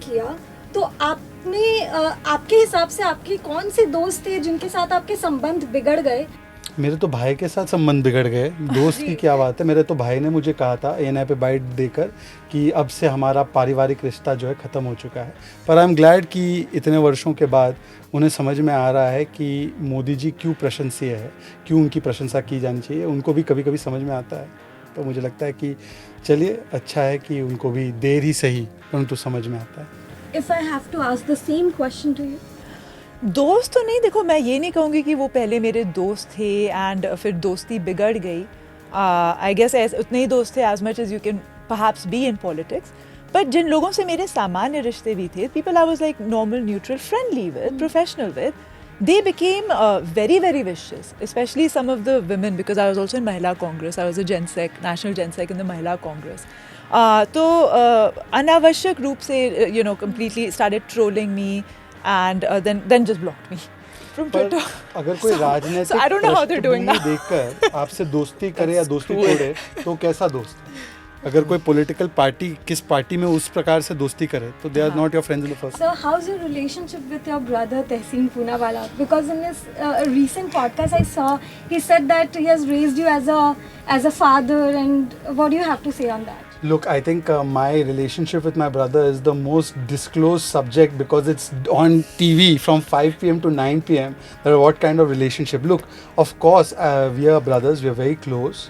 किया, तो आपने आपके हिसाब से आपके कौन से दोस्त थे जिनके साथ आपके संबंध बिगड़ गए? मेरे तो भाई के साथ संबंध बिगड़ गए, दोस्त की क्या बात है। मेरे तो भाई ने मुझे कहा था ANI पे बाइट देकर कि अब से हमारा पारिवारिक रिश्ता जो है ख़त्म हो चुका है। पर आई एम ग्लैड कि इतने वर्षों के बाद उन्हें समझ में आ रहा है कि मोदी जी क्यों प्रशंसीय है, क्यों उनकी प्रशंसा की जानी चाहिए। उनको भी कभी कभी समझ में आता है, तो मुझे लगता है कि चलिए अच्छा है कि उनको भी देर ही सही परंतु समझ में आता है। If I have to ask the same question to you. दोस्त तो नहीं, देखो मैं ये नहीं कहूँगी कि वो पहले मेरे दोस्त थे एंड फिर दोस्ती बिगड़ गई। आई गेस उतने ही दोस्त थे as much as you can perhaps be in politics. But जिन लोगों से मेरे सामान्य रिश्ते भी थे, people I was like normal neutral friendly with, professional with, they became very vicious, especially some of the women, because I was also in Mahila Congress. I was a Gensec, National Gensec in the Mahila Congress. तो अनावश्यक रूप से completely started trolling me and then just blocked me from Twitter. अगर कोई राजनीतिक so I don't know how they're doing now. देखकर आपसे दोस्ती करे या दोस्ती तोड़े तो कैसा दोस्त? अगर कोई पॉलिटिकल पार्टी किस पार्टी में उस प्रकार से दोस्ती करे तो they are not your friends in the first. So how's your relationship with your brother Tehseen Poonawalla? Because in his recent podcast I saw he said that he has raised you as a father, and what do you have to say on that? Look, I think my relationship with my brother is the most disclosed subject because it's on TV from 5 p.m. to 9 p.m. What kind of relationship? Look, of course, we are brothers. We are very close.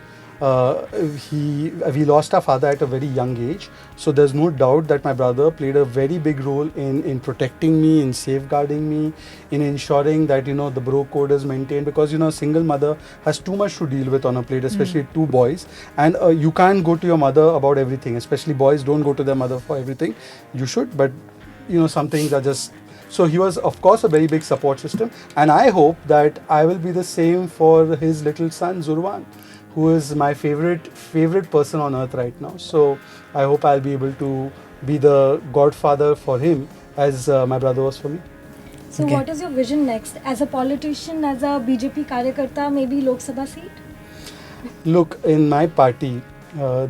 We lost our father at a very young age, so there's no doubt that my brother played a very big role in protecting me, in safeguarding me, in ensuring that the bro code is maintained, because a single mother has too much to deal with on her plate, especially two boys, and you can't go to your mother about everything. Especially boys don't go to their mother for everything. You should, but some things are just. So he was, of course, a very big support system, and I hope that I will be the same for his little son Zurwan, who is my favorite person on earth right now. So I hope I'll be able to be the godfather for him as my brother was for me. So Okay. what is your vision next as a politician, as a BJP karyakarta, maybe Lok Sabha seat? Look, in my party,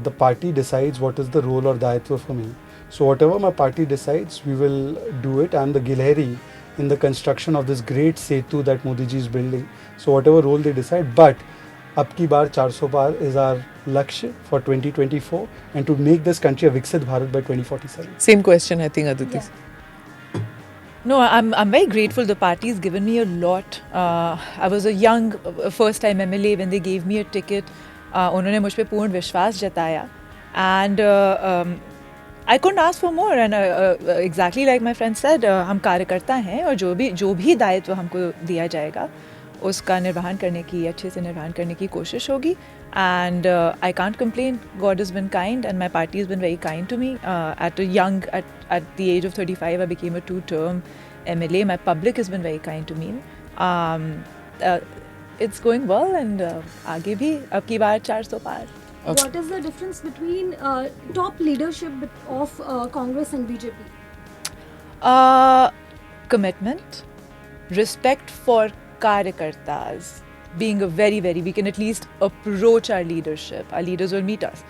the party decides what is the role or daitva for me. So whatever my party decides, we will do it. I'm the Gilheri in the construction of this great setu that Modi ji is building. So whatever role they decide, but अब की बार 400 पार is our लक्ष्य for 2024 and to make this country a Viksit Bharat by 2047. Same question, I think, Aditi. Yeah. No, I'm very grateful. The party's given me a lot. I was a young first-time MLA when they gave me a ticket. उन्होंने मुझ पे पूर्ण विश्वास जताया, and I couldn't ask for more. And exactly like my friend said, हम कार्यकर्ता हैं और जो भी दायित्व हमको दिया जाएगा उसका निर्वहन करने की, अच्छे से निर्वहन करने की कोशिश होगी. And I can't complain. God has been kind and my party has been very kind to me. At the age of 35, I became a 2-term MLA. My public has been very kind to me. It's going well, and आगे भी अब की बार 400 पार. What is the difference between top leadership of Congress and BJP? Commitment, respect for karyakartas, being we can at least approach our leadership. Our leaders will meet us,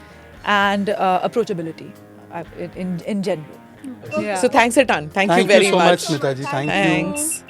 and approachability in general. So thanks a ton. Thank you Thank very you so much. much, Mitaji. Thank you. Thanks.